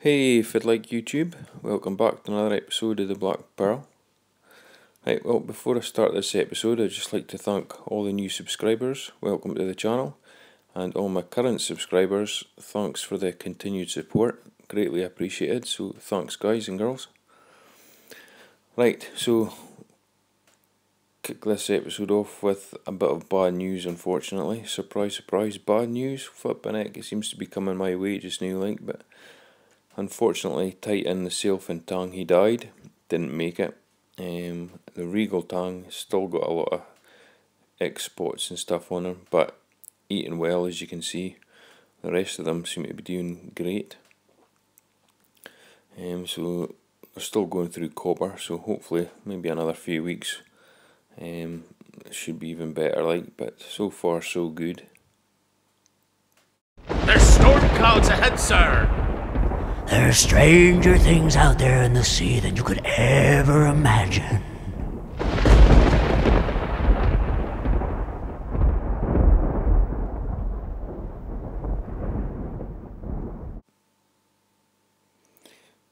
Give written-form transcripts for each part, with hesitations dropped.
Hey, if you'd like YouTube, welcome back to another episode of the Black Pearl. Right, well, before I start this episode, I'd just like to thank all the new subscribers, welcome to the channel, and all my current subscribers, thanks for the continued support, greatly appreciated, so thanks guys and girls. Right, so, kick this episode off with a bit of bad news, unfortunately. Surprise, surprise, bad news, flippin' heck, it seems to be coming my way just now, like, but unfortunately, Titan, the sailfin tang, he died, didn't make it. The Regal tang still got a lot of X spots and stuff on him, but eating well, as you can see. The rest of them seem to be doing great. So they're still going through copper, so hopefully maybe another few weeks it should be even better, like, but so far so good. There's storm clouds ahead, sir! There are stranger things out there in the sea than you could ever imagine.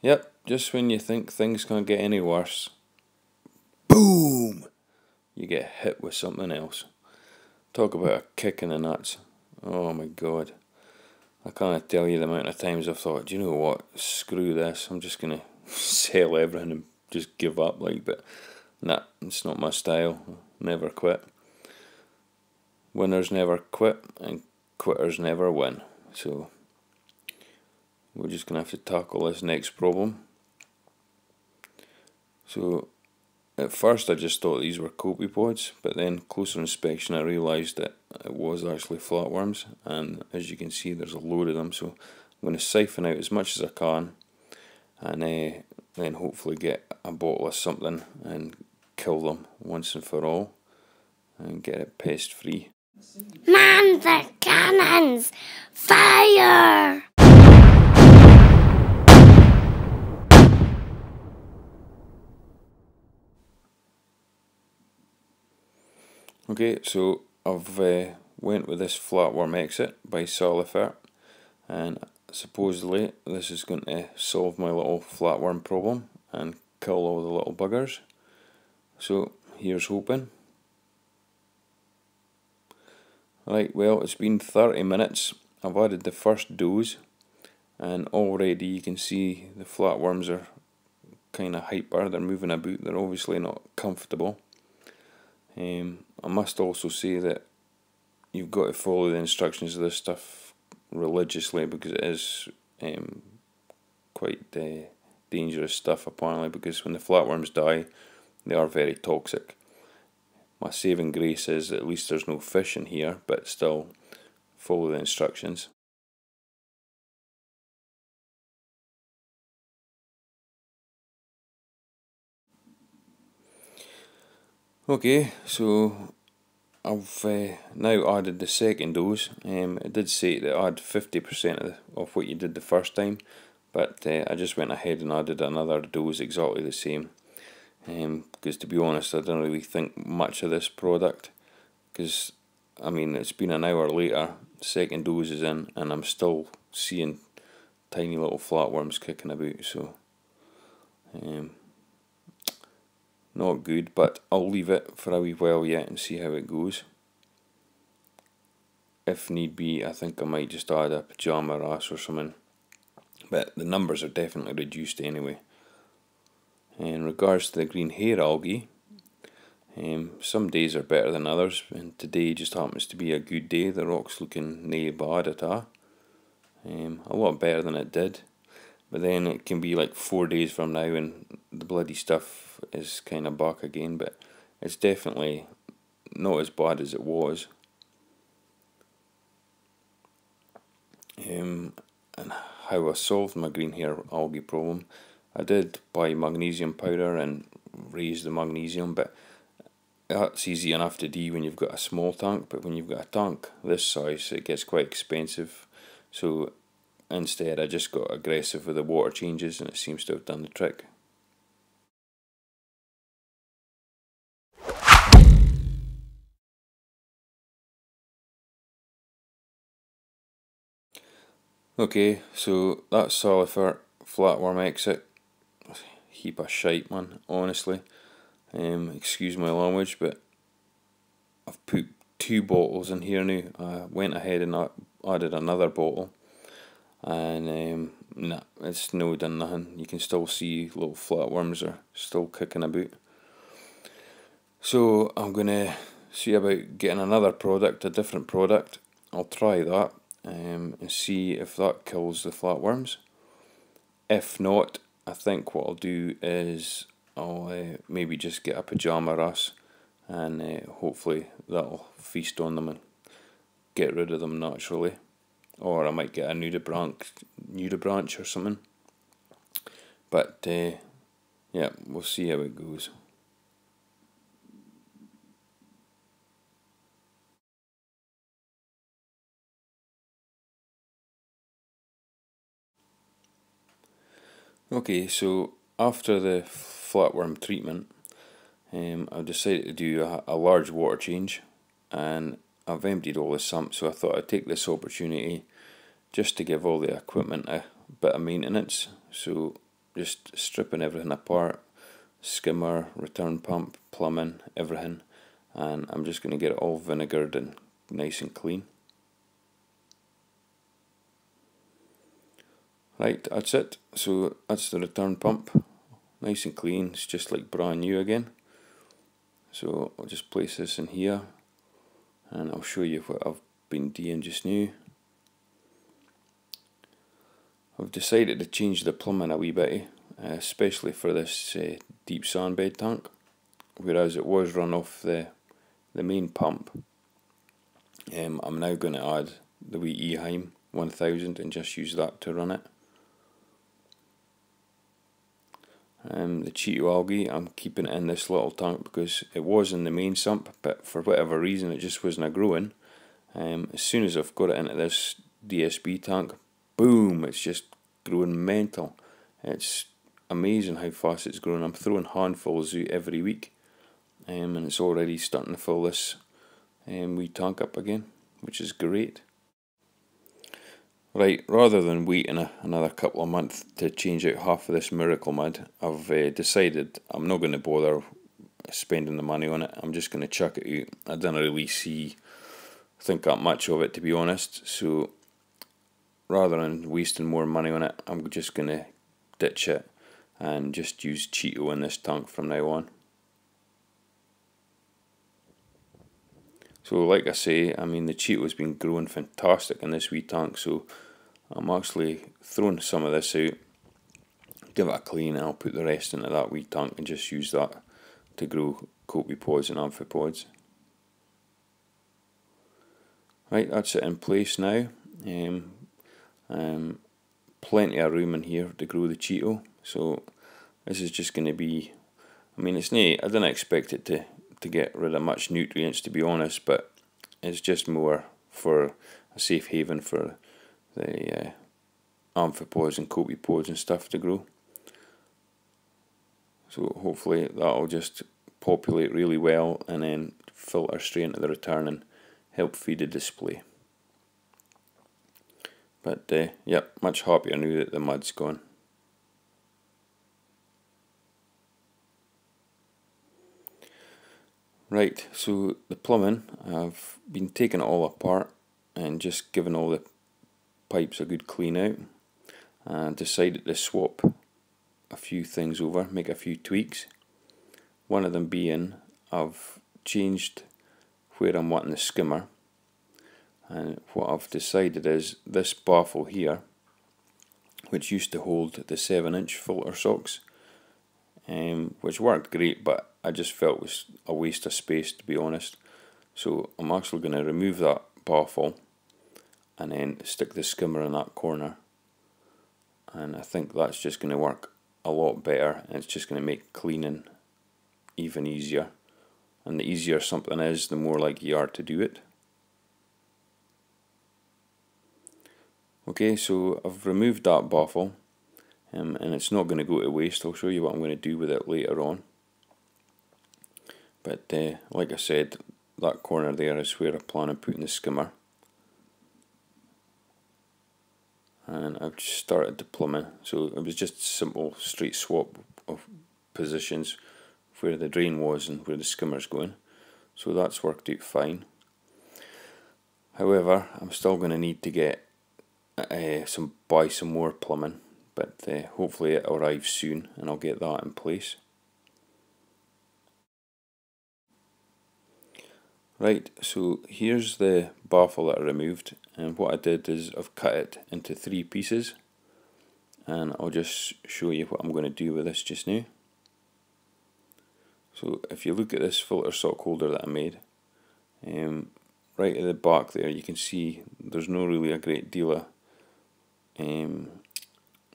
Yep, just when you think things can't get any worse, boom! You get hit with something else. Talk about a kick in the nuts. Oh my god. I can't tell you the amount of times I've thought, do you know what, screw this, I'm just going to sell everything and just give up, like, but nah, it's not my style, never quit. Winners never quit, and quitters never win, so we're just going to have to tackle this next problem. So, at first I just thought these were copepods, but then closer inspection I realised that it was actually flatworms, and as you can see there's a load of them, so I'm going to siphon out as much as I can, and then hopefully get a bottle of something and kill them once and for all, and get it pest free. Man the cannons! Fire! Okay, so I've went with this flatworm exit by Salifert, and supposedly this is going to solve my little flatworm problem and kill all the little buggers. So here's hoping. Right, well, it's been 30 minutes. I've added the first dose, and already you can see the flatworms are kind of hyper, they're moving about, they're obviously not comfortable. I must also say that you've got to follow the instructions of this stuff religiously, because it is quite dangerous stuff apparently, because when the flatworms die they are very toxic. My saving grace is that at least there's no fish in here, but still follow the instructions. Okay, so I've now added the second dose. It did say to add 50% of what you did the first time, but I just went ahead and added another dose exactly the same. Because to be honest, I don't really think much of this product, because I mean it's been an hour later, the second dose is in, and I'm still seeing tiny little flatworms kicking about, so not good, but I'll leave it for a wee while yet and see how it goes. If need be, I think I might just add a pajama ras or something, but the numbers are definitely reduced anyway. In regards to the green hair algae, some days are better than others, and today just happens to be a good day. The rock's looking nae bad at all. A lot better than it did, but then it can be like 4 days from now and the bloody stuff is kind of back again, but it's definitely not as bad as it was. And how I solved my green hair algae problem, I did buy magnesium powder and raise the magnesium, but that's easy enough to do when you've got a small tank, but when you've got a tank this size it gets quite expensive, so instead I just got aggressive with the water changes and it seems to have done the trick. Okay, so that's Salifert flatworm exit. Heap of shite, man, honestly. Excuse my language, but I've put 2 bottles in here now. I went ahead and added another bottle, and nah, it's no done nothing. You can still see little flatworms are still kicking about. So I'm gonna see about getting another product, a different product. I'll try that and see if that kills the flatworms. If not, I think what I'll do is I'll maybe just get a pajama wrasse, and hopefully that'll feast on them and get rid of them naturally. Or I might get a nudibranch or something. But yeah, we'll see how it goes. Okay, so after the flatworm treatment, I've decided to do a large water change, and I've emptied all the sump, so I thought I'd take this opportunity just to give all the equipment a bit of maintenance. So just stripping everything apart, skimmer, return pump, plumbing, everything, and I'm just going to get it all vinegared and nice and clean. Right, that's it. So that's the return pump, nice and clean. It's just like brand new again. So I'll just place this in here, and I'll show you what I've been doing just now. I've decided to change the plumbing a wee bit, especially for this deep sand bed tank, whereas it was run off the main pump. I'm now going to add the wee Ahoy 1000 and just use that to run it. The Cheeto algae, I'm keeping it in this little tank because it was in the main sump, but for whatever reason it just wasn't growing. As soon as I've got it into this DSB tank, boom, it's just growing mental. It's amazing how fast it's growing. I'm throwing handfuls out every week, and it's already starting to fill this wee tank up again, which is great. Right, rather than waiting another couple of months to change out half of this miracle mud, I've decided I'm not going to bother spending the money on it. I'm just going to chuck it out. I don't really think that much of it, to be honest, so rather than wasting more money on it, I'm just going to ditch it and just use Cheeto in this tank from now on. So like I say, I mean, the Cheeto's been growing fantastic in this wee tank, so I'm actually throwing some of this out, give it a clean, and I'll put the rest into that wee tank and just use that to grow copepods and amphipods. Right, that's it in place now. Plenty of room in here to grow the Cheeto, so this is just going to be, I mean, it's neat. I didn't expect it to get rid of much nutrients, to be honest, but it's just more for a safe haven for the amphipods and copepods and stuff to grow. So hopefully that'll just populate really well and then filter straight into the return and help feed the display. But yep, much happier now that the mud's gone. Right, so the plumbing, I've been taking it all apart and just giving all the pipes a good clean out, and decided to swap a few things over, make a few tweaks. One of them being, I've changed where I'm wanting the skimmer, and what I've decided is this baffle here, which used to hold the 7-inch filter socks, which worked great, but I just felt it was a waste of space, to be honest. So I'm actually going to remove that baffle and then stick the skimmer in that corner, and I think that's just going to work a lot better, and it's just going to make cleaning even easier, and the easier something is, the more likely you are to do it. Okay, so I've removed that baffle, and it's not going to go to waste. I'll show you what I'm going to do with it later on. But like I said, that corner there is where I plan on putting the skimmer. and I've just started the plumbing. So it was just a simple straight swap of positions where the drain was and where the skimmer's going. So that's worked out fine. However, I'm still going to need to get buy some more plumbing, but hopefully it arrives soon and I'll get that in place. Right, so here's the baffle that I removed, and what I did is I've cut it into 3 pieces, and I'll just show you what I'm going to do with this just now. So if you look at this filter sock holder that I made, right at the back there you can see there's not really a great deal of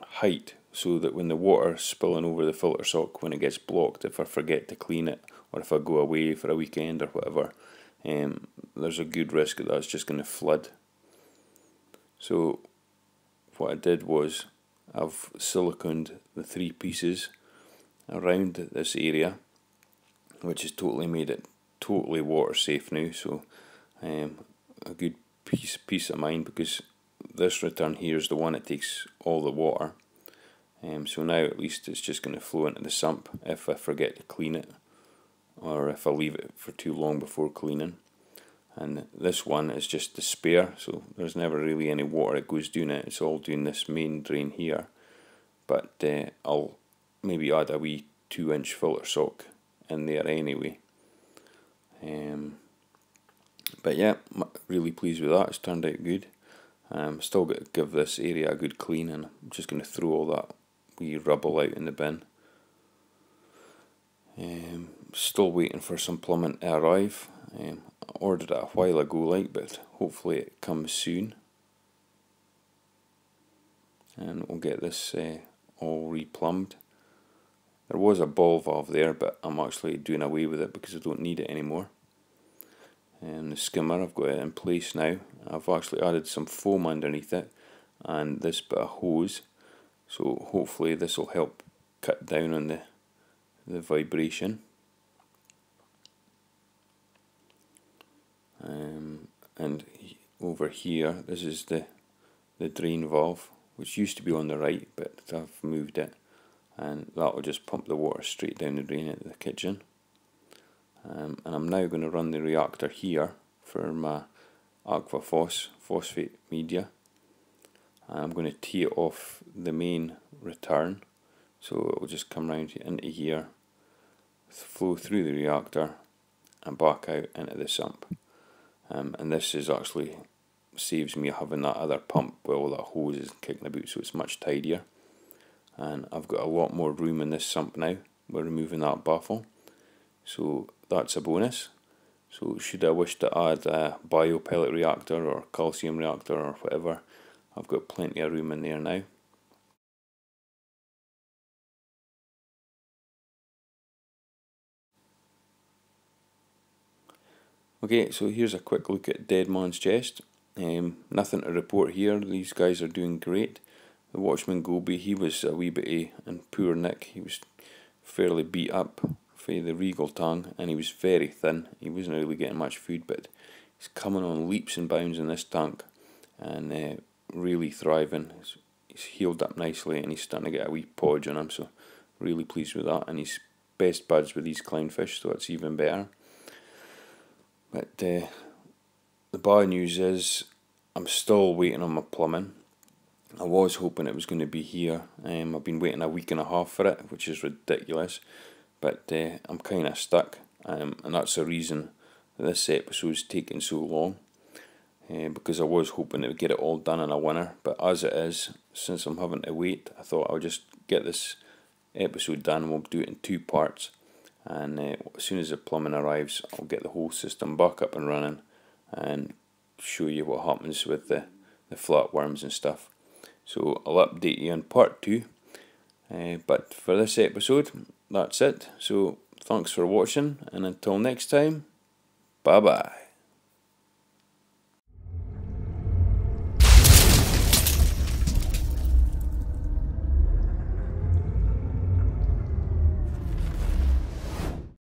height, so that when the water's spilling over the filter sock, when it gets blocked, if I forget to clean it or if I go away for a weekend or whatever, there's a good risk that that's just going to flood. So what I did was I've siliconed the 3 pieces around this area, which has totally made it totally water safe now. So a good peace of mind, because this return here is the one that takes all the water. So now at least it's just going to flow into the sump if I forget to clean it, or if I leave it for too long before cleaning. And this one is just the spare, so there's never really any water that goes down it. It's all doing this main drain here. But I'll maybe add a wee 2-inch filter sock in there anyway. But yeah, really pleased with that. It's turned out good. Still got to give this area a good clean, and I'm just going to throw all that wee rubble out in the bin. Still waiting for some plumbing to arrive. I ordered it a while ago, but hopefully it comes soon. And we'll get this all replumbed. There was a ball valve there, but I'm actually doing away with it because I don't need it anymore. And the skimmer, I've got it in place now. I've actually added some foam underneath it and this bit of hose, so hopefully this will help cut down on the vibration. And over here, this is the drain valve, which used to be on the right, but I've moved it, and that will just pump the water straight down the drain into the kitchen. And I'm now going to run the reactor here for my phosphate media. I'm going to tee it off the main return, so it will just come round into here, flow through the reactor and back out into the sump. And this is actually saves me having that other pump where all that hose is kicking about, so it's much tidier. And I've got a lot more room in this sump now. We're removing that baffle, so that's a bonus. So should I wish to add a bio pellet reactor or calcium reactor or whatever, I've got plenty of room in there now. Okay, so here's a quick look at Dead Man's Chest. Nothing to report here. These guys are doing great. The Watchman Goby, he was a wee bit in poor nick. He was fairly beat up for the Regal Tang, and he was very thin. He wasn't really getting much food, but he's coming on leaps and bounds in this tank and really thriving. He's healed up nicely, and he's starting to get a wee podge on him, so really pleased with that. And he's best buds with these clownfish, so it's even better. But the bad news is I'm still waiting on my plumbing. I was hoping it was going to be here. I've been waiting a week and a half for it, which is ridiculous. But I'm kind of stuck, and that's the reason this episode's taking so long. Because I was hoping it would get it all done in a winner. But as it is, since I'm having to wait, I thought I'll just get this episode done. We'll do it in 2 parts. And as soon as the plumbing arrives, I'll get the whole system back up and running and show you what happens with the flatworms and stuff. So I'll update you in part 2. But for this episode, that's it. So thanks for watching, and until next time, bye bye.